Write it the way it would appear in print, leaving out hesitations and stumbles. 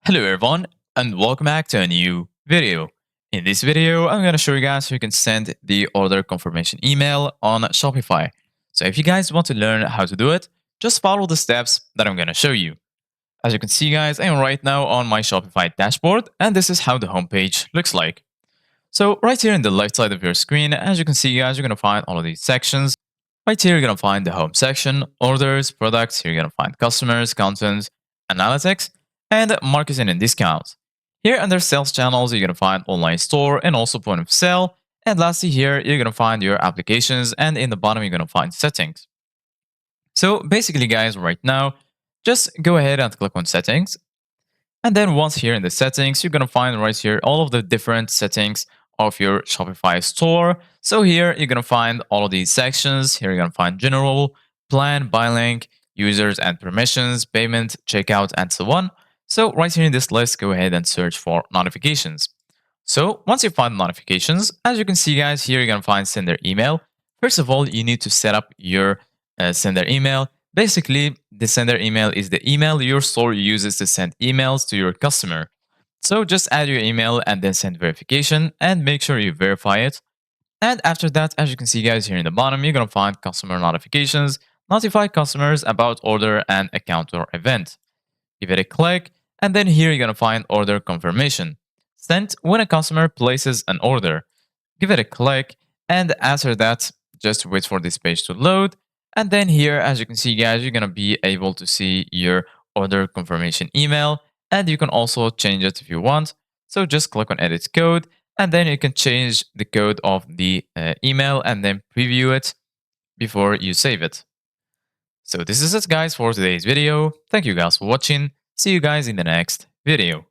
Hello everyone and welcome back to a new video. In this video, I'm going to show you guys how you can send the order confirmation email on Shopify. So if you guys want to learn how to do it, just follow the steps that I'm going to show you. As you can see guys, I am right now on my Shopify dashboard and this is how the homepage looks like. So right here in the left side of your screen, as you can see guys, you're going to find all of these sections. Right here, you're going to find the home section, orders, products. Here you're going to find customers, content, analytics, and marketing and discounts. Here under sales channels, you're going to find online store and also point of sale. And lastly here, you're going to find your applications. And in the bottom, you're going to find settings. So basically guys, right now, just go ahead and click on settings. And then once here in the settings, you're going to find right here all of the different settings of your Shopify store. So here you're going to find all of these sections. Here you're going to find general, plan, buy link, users and permissions, payment, checkout, and so on. So right here in this list, go ahead and search for notifications. So once you find notifications, as you can see guys, here you're going to find sender email. First of all, you need to set up your sender email. Basically, the sender email is the email your store uses to send emails to your customer. So just add your email and then send verification and make sure you verify it. And after that, as you can see guys here in the bottom, you're going to find customer notifications, notify customers about order and account or event. Give it a click and then here you're going to find order confirmation. Sent when a customer places an order. Give it a click and after that, just wait for this page to load. And then here, as you can see guys, you're going to be able to see your order confirmation email and you can also change it if you want. So just click on edit code and then you can change the code of the email and then preview it before you save it. So this is it guys for today's video. Thank you guys for watching. See you guys in the next video.